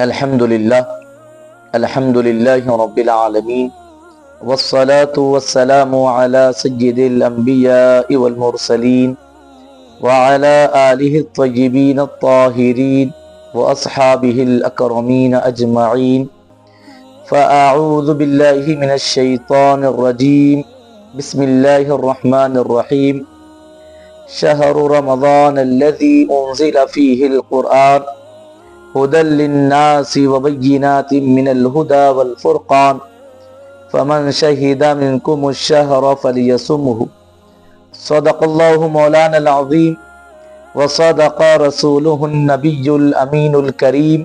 الحمدللہ رب العالمین والصلاة والسلام علی سید الانبیاء والمرسلین وعلی آلہ الطیبین الطاہرین واصحابہ الاکرمین اجمعین فاعوذ باللہ من الشیطان الرجیم بسم اللہ الرحمن الرحیم شہر رمضان الذی انزل فیہ القرآن هدى للناس وبينات من الهدى والفرقان فمن شهد منكم الشهر فليصمه صدق الله مولانا العظيم وصدق رسوله النبي الأمين الكريم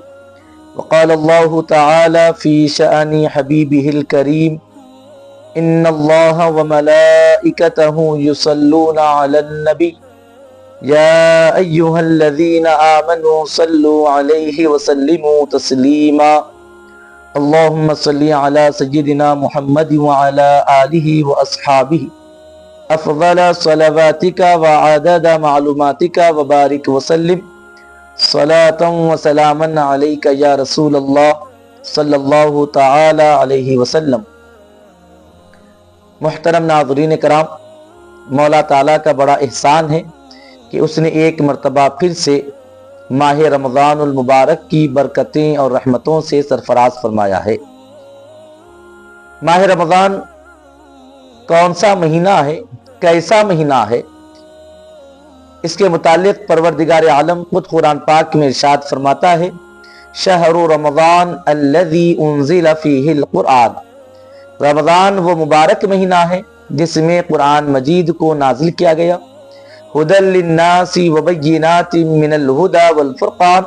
وقال الله تعالى في شأن حبيبه الكريم إن الله وملائكته يصلون على النبي يا أيها الذين آمنوا صلوا عليه وسلموا تسليما اللهم صل على سيدنا محمد وعلى آله وأصحابه أفضل صلواتك وعدد معلوماتك وبارك وسلم صلاة وسلاما عليك يا رسول الله صلی اللہ تعالی علیہ وسلم۔ محترم ناظرین کرام، مولا تعالیٰ کا بڑا احسان ہے کہ اس نے ایک مرتبہ پھر سے ماہ رمضان المبارک کی برکتیں اور رحمتوں سے سرفراز فرمایا ہے۔ ماہ رمضان کون سا مہینہ ہے، کیسا مہینہ ہے؟ اس کے متعلق پروردگار عالم خود قرآن پاک میں ارشاد فرماتا ہے، شہر رمضان الذی انزل فیہ القرآن۔ رمضان وہ مبارک مہینہ ہے جس میں قرآن مجید کو نازل کیا گیا، ہدی للناس وبینات من الہدی والفرقان،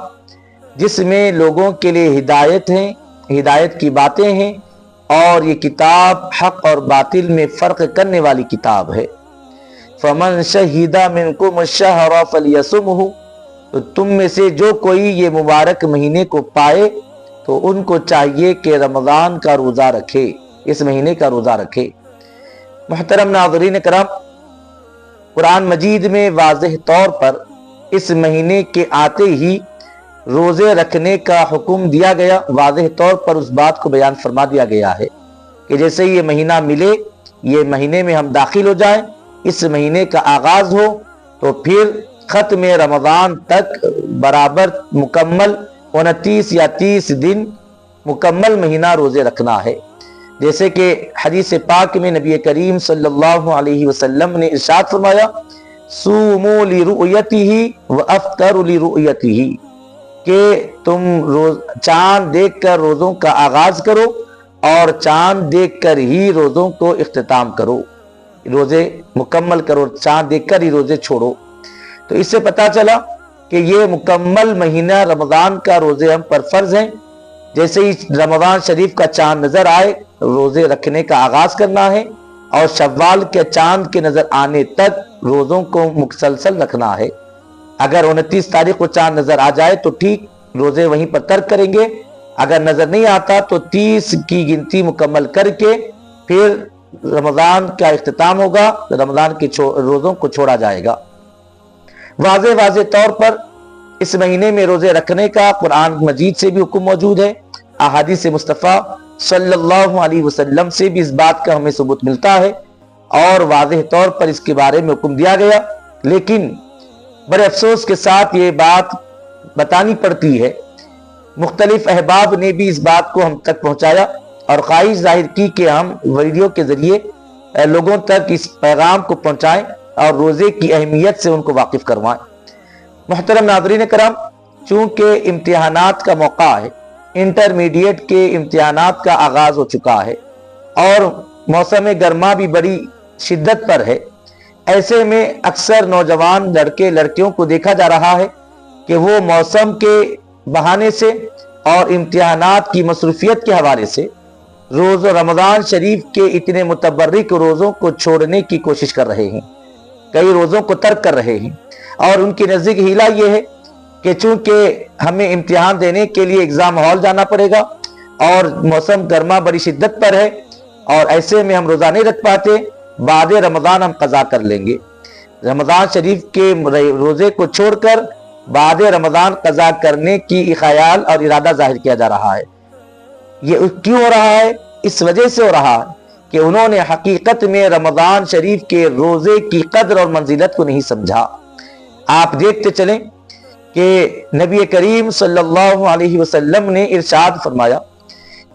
جس میں لوگوں کے لیے ہدایت ہیں، ہدایت کی باتیں ہیں، اور یہ کتاب حق اور باطل میں فرق کرنے والی کتاب ہے۔ فمن شہد منکم الشہر فلیصمہ، تو تم میں سے جو کوئی یہ مبارک مہینے کو پائے تو ان کو چاہیے کہ رمضان کا روزہ رکھے، اس مہینے کا روزہ رکھے۔ محترم ناظرین کرام، قرآن مجید میں واضح طور پر اس مہینے کے آتے ہی روزے رکھنے کا حکم دیا گیا، واضح طور پر اس بات کو بیان فرما دیا گیا ہے کہ جیسے یہ مہینہ ملے، یہ مہینے میں ہم داخل ہو جائیں، اس مہینے کا آغاز ہو تو پھر ختم رمضان تک برابر مکمل 29 یا 30 دن مکمل مہینہ روزے رکھنا ہے۔ جیسے کہ حدیث پاک میں نبی کریم صلی اللہ علیہ وسلم نے ارشاد فرمایا، صوموا لرؤیتہ وافطروا لرؤیتہ، کہ تم چاند دیکھ کر روزوں کا آغاز کرو اور چاند دیکھ کر ہی روزوں کو اختتام کرو، روزے مکمل کرو، چاند دیکھ کر ہی روزے چھوڑو۔ تو اس سے پتہ چلا کہ یہ مکمل مہینہ رمضان کا روزے ہم پر فرض ہیں۔ جیسے ہی رمضان شریف کا چاند نظر آئے روزے رکھنے کا آغاز کرنا ہے، اور شوال کے چاند کے نظر آنے تک روزوں کو مسلسل رکھنا ہے۔ اگر 29 تاریخ کو چاند نظر آ جائے تو ٹھیک، روزے وہیں پر ترک کریں گے، اگر نظر نہیں آتا تو 30 کی گنتی مکمل کر کے پھر رمضان کا اختتام ہوگا، رمضان کے روزوں کو چھوڑا جائے گا۔ واضح طور پر اس مہینے میں روزے رکھنے کا قرآن مجید سے بھی حکم موجود ہے، احادیث مصطفیٰ صلی اللہ علیہ وسلم سے بھی اس بات کا ہمیں ثبوت ملتا ہے، اور واضح طور پر اس کے بارے میں حکم دیا گیا۔ لیکن بڑے افسوس کے ساتھ یہ بات بتانی پڑتی ہے، مختلف احباب نے بھی اس بات کو ہم تک پہنچایا اور خواہش ظاہر کی کہ ہم ویڈیو کے ذریعے لوگوں تک اس پیغام کو پہنچائیں اور روزے کی اہمیت سے ان کو واقف کروائیں۔ محترم ناظرین کرام، چونکہ امتحانات کا موقع ہے، انٹرمیڈیٹ کے امتحانات کا آغاز ہو چکا ہے اور موسم گرما بھی بڑی شدت پر ہے، ایسے میں اکثر نوجوان لڑکے لڑکیوں کو دیکھا جا رہا ہے کہ وہ موسم کے بہانے سے اور امتحانات کی مصروفیت کے حوالے سے رمضان شریف کے اتنے متبرک روزوں کو چھوڑنے کی کوشش کر رہے ہیں، کئی روزوں کو ترک کر رہے ہیں، اور ان کی نزدیک ہیلہ یہ ہے کہ چونکہ ہمیں امتحان دینے کے لیے ایگزام ہال جانا پڑے گا اور موسم گرما بڑی شدت پر ہے، اور ایسے میں ہم روزہ نہیں رکھ پاتے، بعد رمضان ہم قضا کر لیں گے۔ رمضان شریف کے روزے کو چھوڑ کر بعد رمضان قضا کرنے کی خیال اور ارادہ ظاہر کیا جا رہا ہے۔ یہ کیوں ہو رہا ہے؟ اس وجہ سے ہو رہا ہے کہ انہوں نے حقیقت میں رمضان شریف کے روزے کی قدر اور منزلت کو نہیں سمجھا۔ آپ دیکھتے چلیں کہ نبی کریم صلی اللہ علیہ وسلم نے ارشاد فرمایا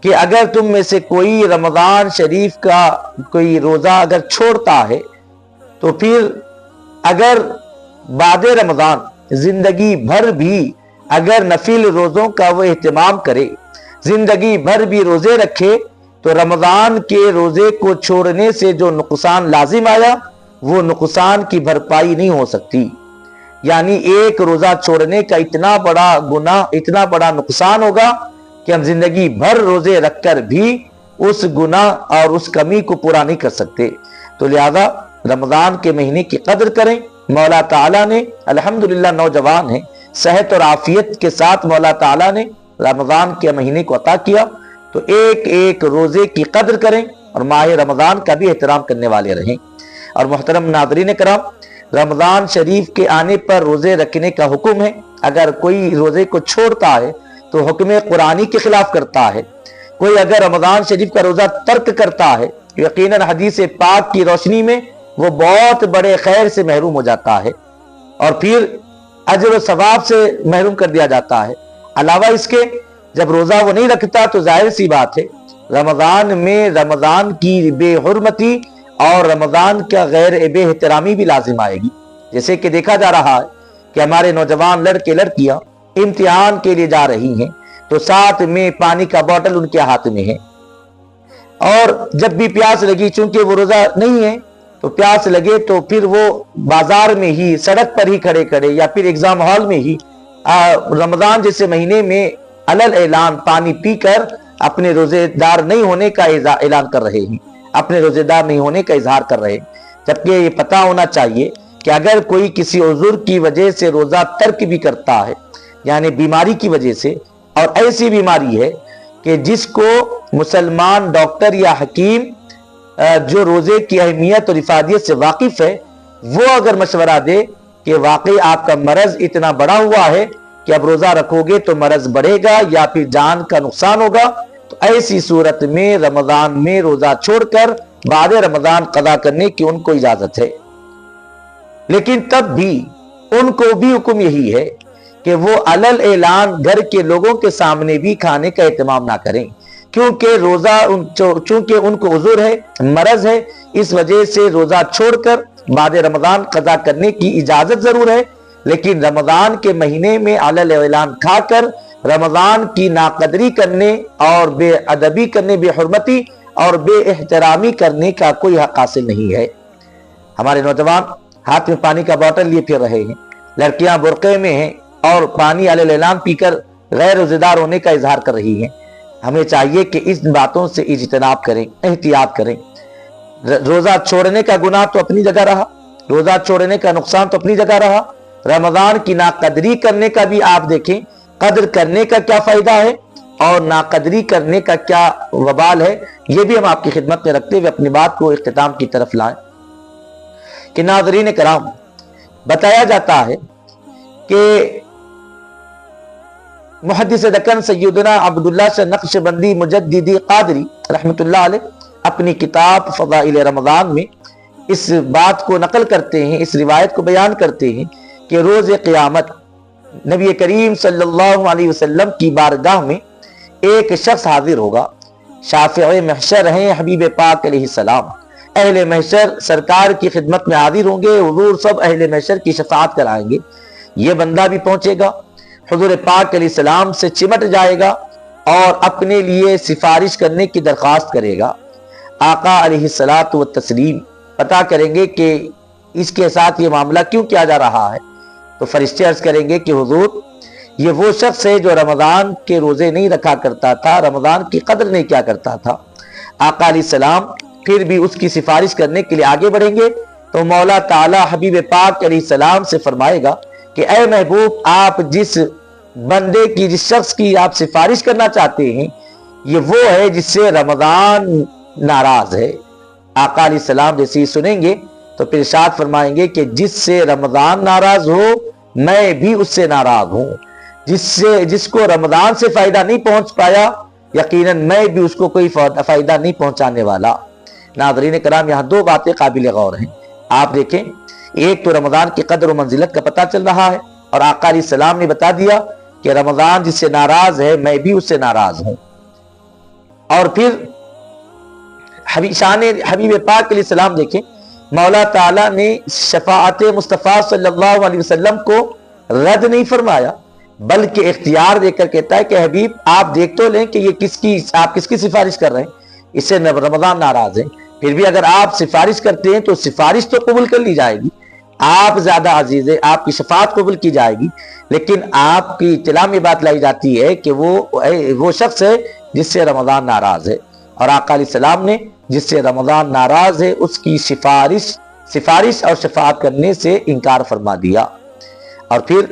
کہ اگر تم میں سے کوئی رمضان شریف کا کوئی روزہ اگر چھوڑتا ہے تو پھر اگر بعد رمضان زندگی بھر بھی اگر نفل روزوں کا وہ اہتمام کرے، زندگی بھر بھی روزے رکھے، تو رمضان کے روزے کو چھوڑنے سے جو نقصان لازم آیا وہ نقصان کی بھرپائی نہیں ہو سکتی۔ یعنی ایک روزہ چھوڑنے کا اتنا بڑا گناہ، اتنا بڑا نقصان ہوگا کہ ہم زندگی بھر روزے رکھ کر بھی اس گناہ اور اس کمی کو پورا نہیں کر سکتے۔ تو لہذا رمضان کے مہینے کی قدر کریں۔ مولا تعالیٰ نے الحمدللہ نوجوان ہیں، صحت اور عافیت کے ساتھ مولا تعالیٰ نے رمضان کے مہینے کو عطا کیا، تو ایک ایک روزے کی قدر کریں اور ماہ رمضان کا بھی احترام کرنے والے رہیں۔ اور محترم ناظرین کرام، رمضان شریف کے آنے پر روزے رکھنے کا حکم ہے۔ اگر کوئی روزے کو چھوڑتا ہے تو حکم قرآنی کے خلاف کرتا ہے۔ کوئی اگر رمضان شریف کا روزہ ترک کرتا ہے، یقیناً حدیث پاک کی روشنی میں وہ بہت بڑے خیر سے محروم ہو جاتا ہے اور پھر اجر و ثواب سے محروم کر دیا جاتا ہے۔ علاوہ اس کے جب روزہ وہ نہیں رکھتا تو ظاہر سی بات ہے رمضان میں رمضان کی بے حرمتی اور رمضان کا غیر بے احترامی بھی لازم آئے گی۔ جیسے کہ دیکھا جا رہا ہے کہ ہمارے نوجوان لڑکے لڑکیاں امتحان کے لیے جا رہی ہیں تو ساتھ میں پانی کا بوتل ان کے ہاتھ میں ہے، اور جب بھی پیاس لگی، چونکہ وہ روزہ نہیں ہے تو پیاس لگے تو پھر وہ بازار میں ہی، سڑک پر ہی کھڑے کھڑے یا پھر ایگزام ہال میں ہی رمضان جیسے مہینے میں علل اعلان پانی پی کر اپنے روزے دار نہیں ہونے کا اعلان کر رہے ہیں، اپنے روزے دار نہیں ہونے کا اظہار کر رہے ہیں، جبکہ یہ پتہ ہونا چاہیے کہ اگر کوئی کسی عذر کی وجہ سے روزہ ترک بھی کرتا ہے، یعنی بیماری کی وجہ سے، اور ایسی بیماری ہے کہ جس کو مسلمان ڈاکٹر یا حکیم جو روزے کی اہمیت اور افادیت سے واقف ہے وہ اگر مشورہ دے کہ واقعی آپ کا مرض اتنا بڑا ہوا ہے کہ اب روزہ رکھو گے تو مرض بڑھے گا یا پھر جان کا نقصان ہوگا، تو ایسی صورت میں رمضان میں روزہ چھوڑ کر بعد رمضان قضا کرنے کی ان کو اجازت ہے۔ لیکن تب بھی ان کو بھی حکم یہی ہے کہ وہ علل اعلان گھر کے لوگوں کے سامنے بھی کھانے کا اہتمام نہ کریں، کیونکہ روزہ چونکہ ان کو عذر ہے، مرض ہے، اس وجہ سے روزہ چھوڑ کر بعد رمضان قضا کرنے کی اجازت ضرور ہے، لیکن رمضان کے مہینے میں علل اعلان کھا کر رمضان کی ناقدری کرنے اور بے ادبی کرنے، بے حرمتی اور بے احترامی کرنے کا کوئی حق حاصل نہیں ہے۔ ہمارے نوجوان ہاتھ میں پانی کا بوتل لیے پھر رہے ہیں، لڑکیاں برقعے میں ہیں اور پانی علل اعلان پی کر غیر روزے دار ہونے کا اظہار کر رہی ہیں۔ ہمیں چاہیے کہ اس باتوں سے اجتناب کریں، احتیاط کریں۔ روزہ چھوڑنے کا گناہ تو اپنی جگہ رہا، روزہ چھوڑنے کا نقصان تو اپنی جگہ رہا، رمضان کی ناقدری کرنے کا بھی آپ دیکھیں، قدر کرنے کا کیا فائدہ ہے اور ناقدری کرنے کا کیا وبال ہے، یہ بھی ہم آپ کی خدمت میں رکھتے ہوئے اپنی بات کو اختتام کی طرف لائیں کہ ناظرین کرام، بتایا جاتا ہے کہ محدث دکن سیدنا عبداللہ سے نقشبندی مجددی قادری رحمت اللہ علیہ اپنی کتاب فضائل رمضان میں اس بات کو نقل کرتے ہیں، اس روایت کو بیان کرتے ہیں کہ روز قیامت نبی کریم صلی اللہ علیہ وسلم کی بارگاہ میں ایک شخص حاضر ہوگا، شافع محشر ہیں حبیب پاک علیہ السلام، اہل محشر سرکار کی خدمت میں حاضر ہوں گے، حضور سب اہل محشر کی شفاعت کرائیں گے۔ یہ بندہ بھی پہنچے گا، حضور پاک علیہ السلام سے چمٹ جائے گا اور اپنے لیے سفارش کرنے کی درخواست کرے گا۔ آقا علیہ الصلاۃ والتسلیم پتا کریں گے کہ اس کے ساتھ یہ معاملہ کیوں کیا جا رہا ہے، تو فرشتے عرض کریں گے کہ حضور یہ وہ شخص ہے جو رمضان کے روزے نہیں رکھا کرتا تھا، رمضان کی قدر نہیں کیا کرتا تھا۔ آقا علیہ السلام پھر بھی اس کی سفارش کرنے کے لیے آگے بڑھیں گے تو مولا تعالی حبیب پاک علیہ السلام سے فرمائے گا کہ اے محبوب، آپ جس بندے کی، جس شخص کی آپ سفارش کرنا چاہتے ہیں یہ وہ ہے جس سے رمضان ناراض ہے۔ آقا علیہ السلام جیسے ہی سنیں گے تو پھر ارشاد فرمائیں گے کہ جس سے رمضان ناراض ہو میں بھی اس سے ناراض ہوں. جس کو رمضان سے فائدہ نہیں پہنچ پایا یقیناً میں بھی اس کو کوئی فائدہ نہیں پہنچانے والا. ناظرین کرام یہاں دو باتیں قابل غور ہیں. آپ دیکھیں ایک تو رمضان کی قدر و منزلت کا پتہ چل رہا ہے اور آقا علیہ السلام نے بتا دیا کہ رمضان جس سے ناراض ہے میں بھی اس سے ناراض ہوں. اور پھر شان حبیب پاک علیہ السلام دیکھیں مولا تعالیٰ نے شفاعت مصطفیٰ صلی اللہ علیہ وسلم کو رد نہیں فرمایا بلکہ اختیار دے کر کہتا ہے کہ حبیب آپ دیکھ تو لیں کہ یہ آپ کس کی سفارش کر رہے ہیں, اس سے رمضان ناراض ہے. پھر بھی اگر آپ سفارش کرتے ہیں تو سفارش تو قبول کر لی جائے گی, آپ زیادہ عزیز ہے, آپ کی شفاعت قبول کی جائے گی, لیکن آپ کی اطلاع میں بات لائی جاتی ہے کہ وہ شخص ہے جس سے رمضان ناراض ہے. اور آقا علیہ السلام نے جس سے رمضان ناراض ہے اس کی سفارش اور شفاعت کرنے سے انکار فرما دیا. اور پھر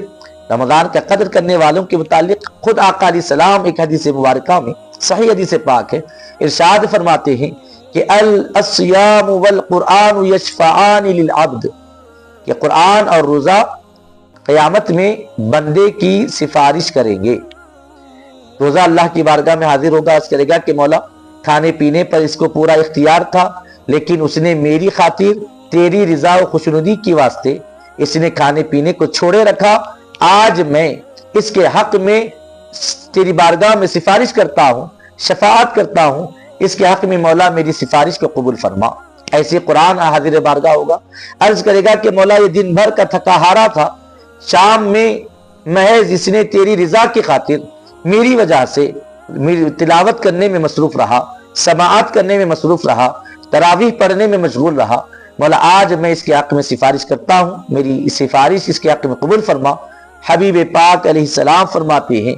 رمضان کا قدر کرنے والوں کے متعلق خود آقا علیہ السلام ایک حدیث مبارکہ میں صحیح حدیث پاک ہے ارشاد فرماتے ہیں کہ الصیام والقرآن یشفعان للعبد, کہ قرآن اور روزہ قیامت میں بندے کی سفارش کریں گے. روزہ اللہ کی بارگاہ میں حاضر ہوگا, عرض کرے گا کہ مولا کھانے پینے پر اس کو پورا اختیار تھا لیکن اس نے میری خاطر تیری رضا و خوشنودی کی واسطے اس نے کھانے پینے کو چھوڑے رکھا. آج میں اس کے حق میں تیری بارگاہ میں سفارش کرتا ہوں, شفاعت کرتا ہوں, اس کے حق میں مولا میری سفارش کو قبول فرما. ایسے قرآن حاضر بارگاہ ہوگا, عرض کرے گا کہ مولا یہ دن بھر کا تھکا ہارا تھا, شام میں محض اس نے تیری رضا کی خاطر میری وجہ سے میری تلاوت کرنے میں مصروف رہا, سماعت کرنے میں مصروف رہا, تراویح پڑھنے میں مشغول رہا. مولا آج میں اس کے حق میں سفارش کرتا ہوں, میری سفارش اس کے حق میں قبول فرما. حبیب پاک علیہ السلام فرماتے ہیں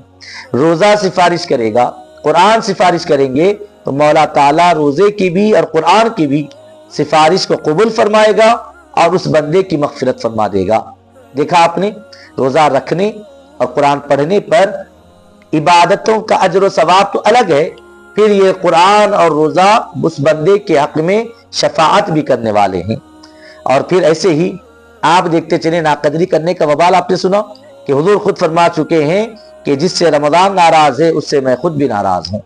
روزہ سفارش کرے گا, قرآن سفارش کریں گے تو مولا تعالیٰ روزے کی بھی اور قرآن کی بھی سفارش کو قبول فرمائے گا اور اس بندے کی مغفرت فرما دے گا. دیکھا آپ نے روزہ رکھنے اور قرآن پڑھنے پر عبادتوں کا اجر و ثواب تو الگ ہے, پھر یہ قرآن اور روزہ اس بندے کے حق میں شفاعت بھی کرنے والے ہیں. اور پھر ایسے ہی آپ دیکھتے چلیں ناقدری کرنے کا وبال آپ نے سنا کہ حضور خود فرما چکے ہیں کہ جس سے رمضان ناراض ہے اس سے میں خود بھی ناراض ہوں.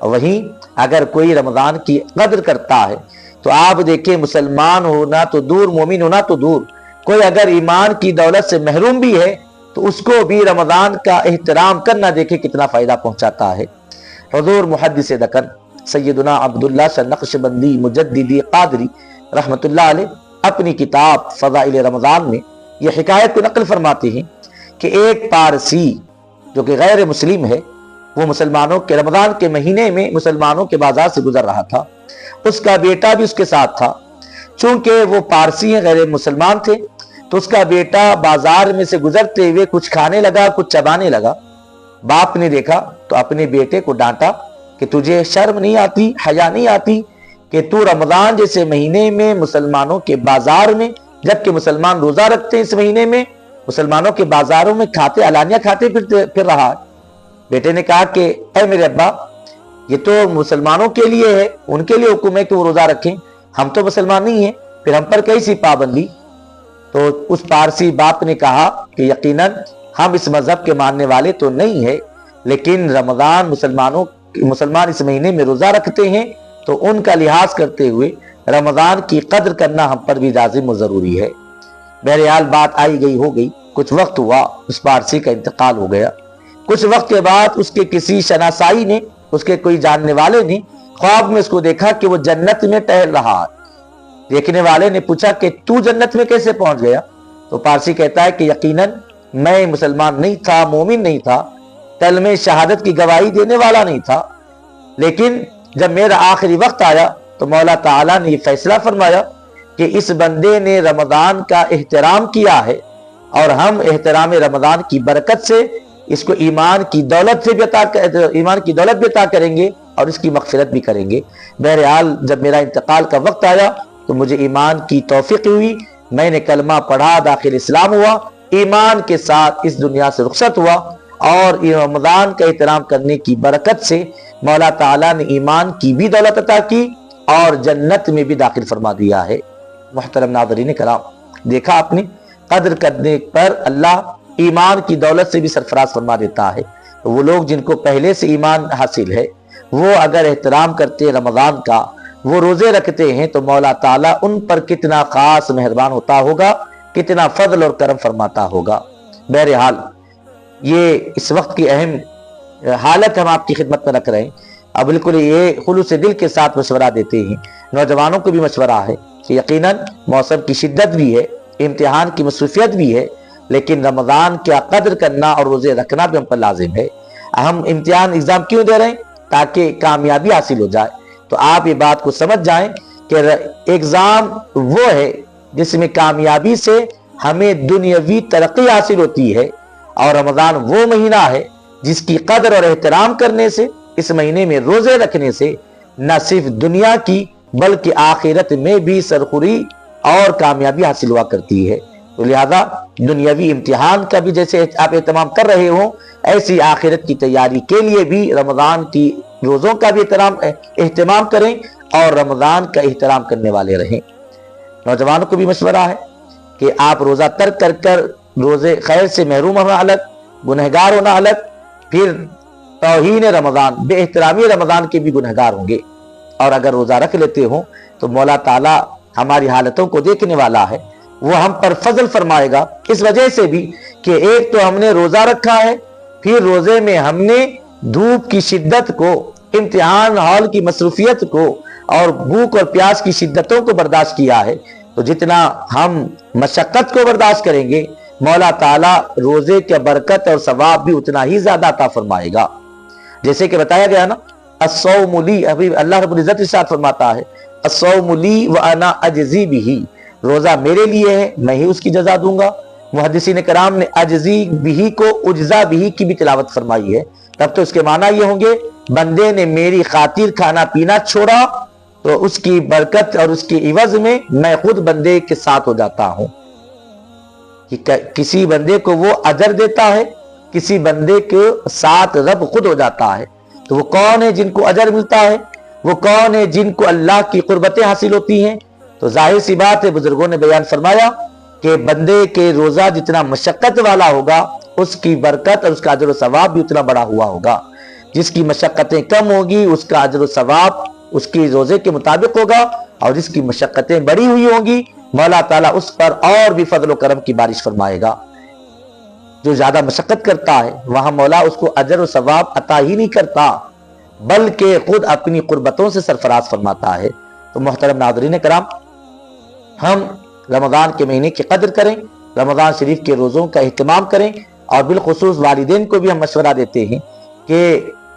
اور وہیں اگر کوئی رمضان کی قدر کرتا ہے تو آپ دیکھیں مسلمان ہونا تو دور, مومن ہونا تو دور, کوئی اگر ایمان کی دولت سے محروم بھی ہے تو اس کو بھی رمضان کا احترام کرنا دیکھیں کتنا فائدہ پہنچاتا ہے. حضور محدث دکن سیدنا عبداللہ شاہ نقشبندی مجددی قادری رحمت اللہ علیہ اپنی کتاب فضائل رمضان میں یہ حکایت کو نقل فرماتے ہیں کہ ایک پارسی جو کہ غیر مسلم ہے وہ مسلمانوں کے رمضان کے مہینے میں مسلمانوں کے بازار سے گزر رہا تھا, اس کا بیٹا بھی اس کے ساتھ تھا. چونکہ وہ پارسی ہیں, غیر مسلمان تھے, تو اس کا بیٹا بازار میں سے گزرتے ہوئے کچھ کھانے لگا, کچھ چبانے لگا. باپ نے دیکھا تو اپنے بیٹے کو ڈانٹا کہ تجھے شرم نہیں آتی, حیا نہیں آتی کہ تو رمضان جیسے مہینے میں مسلمانوں کے بازار میں, جبکہ مسلمان روزہ رکھتے ہیں اس مہینے میں, مسلمانوں کے بازاروں میں کھاتے علانیہ کھاتے پھر رہا ہے. بیٹے نے کہا کہ اے میرے ابا یہ تو مسلمانوں کے لیے ہے, ان کے لیے حکم ہے کہ وہ روزہ رکھیں, ہم تو مسلمان نہیں ہیں, پھر ہم پر کیسی پابندی. تو اس پارسی باپ نے کہا کہ یقیناً ہم اس مذہب کے ماننے والے تو نہیں ہیں, لیکن رمضان مسلمان اس مہینے میں روزہ رکھتے ہیں تو ان کا لحاظ کرتے ہوئے رمضان کی قدر کرنا ہم پر بھی لازم و ضروری ہے. بہرحال بات آئی گئی ہو گئی, کچھ وقت ہوا, اس پارسی کا انتقال ہو گیا. کچھ وقت کے بعد اس کے کسی شناسائی نے, اس کے کوئی جاننے والے نے خواب میں اس کو دیکھا کہ وہ جنت میں ٹہل رہا ہے. دیکھنے والے نے پوچھا کہ تو جنت میں کیسے پہنچ گیا؟ تو پارسی کہتا ہے کہ یقیناً میں مسلمان نہیں تھا, مومن نہیں تھا, کلمہ شہادت کی گواہی دینے والا نہیں تھا, لیکن جب میرا آخری وقت آیا تو مولا تعالیٰ نے یہ فیصلہ فرمایا کہ اس بندے نے رمضان کا احترام کیا ہے اور ہم احترام رمضان کی برکت سے اس کو ایمان کی دولت بھی عطا کریں گے اور اس کی مغفرت بھی کریں گے. بہرحال جب میرا انتقال کا وقت آیا تو مجھے ایمان کی توفیق ہوئی, میں نے کلمہ پڑھا, داخل اسلام ہوا, ایمان کے ساتھ اس دنیا سے رخصت ہوا, اور رمضان کا احترام کرنے کی برکت سے مولا تعالیٰ نے ایمان کی بھی دولت عطا کی اور جنت میں بھی داخل فرما دیا ہے. محترم ناظرین کرام, دیکھا آپ نے قدر کرنے پر اللہ ایمان کی دولت سے بھی سرفراز فرما دیتا ہے۔ وہ لوگ جن کو پہلے سے ایمان حاصل ہے، وہ اگر احترام کرتے رمضان کا، وہ روزے رکھتے ہیں، تو مولا تعالیٰ ان پر کتنا خاص مہربان ہوتا ہوگا، کتنا فضل اور کرم فرماتا ہوگا۔ بہرحال یہ اس وقت کی اہم حالت ہم آپ کی خدمت میں رکھ رہے ہیں، اب بالکل یہ خلوص دل کے ساتھ مشورہ دیتے ہیں۔ نوجوانوں کو بھی مشورہ ہے کہ یقیناً موسم کی شدت بھی ہے، امتحان کی مصروفیت بھی ہے، لیکن رمضان کا قدر کرنا اور روزے رکھنا بھی ہم پر لازم ہے۔ ہم امتحان ایگزام کیوں دے رہے ہیں؟ تاکہ کامیابی حاصل ہو جائے۔ تو آپ یہ بات کو سمجھ جائیں کہ ایگزام وہ ہے جس میں کامیابی سے ہمیں دنیاوی ترقی حاصل ہوتی ہے، اور رمضان وہ مہینہ ہے جس کی قدر اور احترام کرنے سے، اس مہینے میں روزے رکھنے سے نہ صرف دنیا کی بلکہ آخرت میں بھی سرخوری اور کامیابی حاصل ہوا کرتی ہے۔ تو لہذا دنیاوی امتحان کا بھی جیسے آپ اہتمام کر رہے ہوں، ایسی آخرت کی تیاری کے لیے بھی رمضان کی روزوں کا بھی اہتمام کریں اور رمضان کا احترام کرنے والے رہیں۔ نوجوانوں کو بھی مشورہ ہے کہ آپ روزہ ترک کر روزے خیر سے محروم ہونا الگ، گنہگار ہونا الگ، پھر توہین رمضان، بے احترامی رمضان کے بھی گنہگار ہوں گے۔ اور اگر روزہ رکھ لیتے ہوں تو مولا تعالیٰ ہماری حالتوں کو دیکھنے والا ہے، وہ ہم پر فضل فرمائے گا، اس وجہ سے بھی کہ ایک تو ہم نے روزہ رکھا ہے، پھر روزے میں ہم نے دھوپ کی شدت کو، امتحان ہال کی مصروفیت کو اور بھوک اور پیاس کی شدتوں کو برداشت کیا ہے۔ تو جتنا ہم مشقت کو برداشت کریں گے، مولا تعالیٰ روزے کے برکت اور ثواب بھی اتنا ہی زیادہ عطا فرمائے گا۔ جیسے کہ بتایا گیا نا، الصوم لی، ابھی اللہ رب العزت ارشاد فرماتا ہے الصوم لی وانا اجزی بہ، روزہ میرے لیے ہے، میں ہی اس کی جزا دوں گا۔ محدثین کرام نے اجزی بہ کو اجزا بہ کی بھی تلاوت فرمائی ہے، تب تو اس کے معنی یہ ہوں گے بندے نے میری خاطر کھانا پینا چھوڑا تو اس کی برکت اور اس کی عوض میں خود بندے کے ساتھ ہو جاتا ہوں۔ کسی بندے کو وہ اجر دیتا ہے، کسی بندے کے ساتھ رب خود ہو جاتا ہے۔ تو وہ کون ہے جن کو اجر ملتا ہے؟ وہ کون ہے جن کو اللہ کی قربتیں حاصل ہوتی ہیں؟ تو ظاہر سی بات ہے، بزرگوں نے بیان فرمایا کہ بندے کے روزہ جتنا مشقت والا ہوگا، اس کی برکت اور اس کا اجر و ثواب بھی اتنا بڑا ہوا ہوگا۔ جس کی مشقتیں کم ہوگی، اس کا اجر و ثواب اس کی روزے کے مطابق ہوگا، اور جس کی مشقتیں بڑی ہوئی ہوں گی، مولا تعالیٰ اس پر اور بھی فضل و کرم کی بارش فرمائے گا۔ جو زیادہ مشقت کرتا ہے وہاں مولا اس کو اجر و ثواب عطا ہی نہیں کرتا، بلکہ خود اپنی قربتوں سے سرفراز فرماتا ہے۔ تو محترم ناظرین کرام، ہم رمضان کے مہینے کی قدر کریں، رمضان شریف کے روزوں کا اہتمام کریں، اور بالخصوص والدین کو بھی ہم مشورہ دیتے ہیں کہ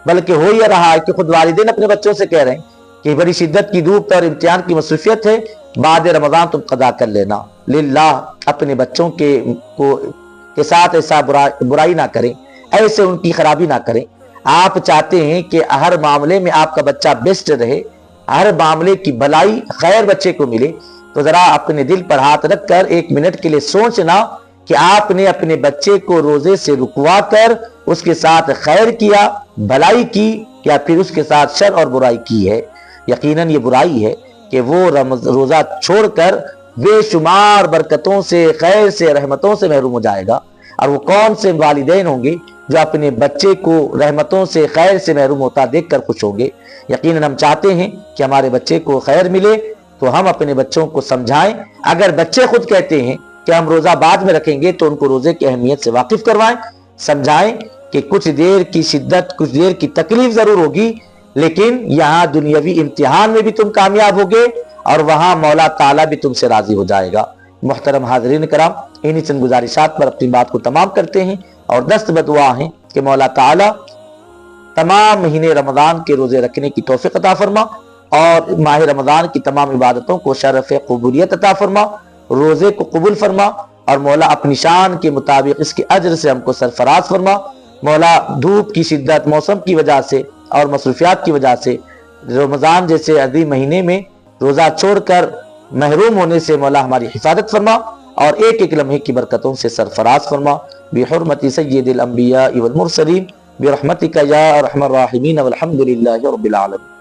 بلکہ ہو یہ رہا ہے کہ خود والدین اپنے بچوں سے کہہ رہے ہیں کہ بڑی شدت کی دھوپ اور امتحان کی مصروفیت ہے، بعد رمضان تم قضا کر لینا۔ للہ اپنے بچوں کے ساتھ ایسا برائی نہ کریں، ایسے ان کی خرابی نہ کریں۔ آپ چاہتے ہیں کہ ہر معاملے میں آپ کا بچہ بیسٹ رہے، ہر معاملے کی بھلائی خیر بچے کو ملے، تو ذرا اپنے دل پر ہاتھ رکھ کر ایک منٹ کے لیے سوچنا کہ آپ نے اپنے بچے کو روزے سے رکوا کر اس کے ساتھ خیر کیا، بھلائی کی، یا پھر اس کے ساتھ شر اور برائی کی ہے۔ یقیناً یہ برائی ہے کہ وہ روزہ چھوڑ کر بے شمار برکتوں سے، خیر سے، رحمتوں سے محروم ہو جائے گا۔ اور وہ کون سے والدین ہوں گے جو اپنے بچے کو رحمتوں سے، خیر سے محروم ہوتا دیکھ کر خوش ہوں گے؟ یقیناً ہم چاہتے ہیں کہ ہمارے بچے کو خیر ملے، تو ہم اپنے بچوں کو سمجھائیں۔ اگر بچے خود کہتے ہیں کہ ہم روزہ بعد میں رکھیں گے، تو ان کو روزے کی اہمیت سے واقف کروائیں، سمجھائیں کہ کچھ دیر کی شدت، کچھ دیر کی تکلیف ضرور ہوگی، لیکن یہاں دنیاوی امتحان میں بھی تم کامیاب ہوگے، اور وہاں مولا تعالیٰ بھی تم سے راضی ہو جائے گا۔ محترم حاضرین کرام، انہی چند گزارشات پر اپنی بات کو تمام کرتے ہیں، اور دست بدعا ہیں کہ مولا تعالیٰ تمام مہینے رمضان کے روزے رکھنے کی توفیق عطا فرما، اور ماہ رمضان کی تمام عبادتوں کو شرف قبولیت عطا فرما، روزے کو قبول فرما، اور مولا اپنی شان کے مطابق اس کے اجر سے ہم کو سرفراز فرما۔ مولا دھوپ کی شدت، موسم کی وجہ سے اور مصروفیات کی وجہ سے رمضان جیسے عظیم مہینے میں روزہ چھوڑ کر محروم ہونے سے مولا ہماری حفاظت فرما، اور ایک ایک لمحے کی برکتوں سے سرفراز فرما، بحرمت سید الانبیاء والمرسلین، برحمتک یا ارحم الراحمین، والحمد للہ رب العالمین۔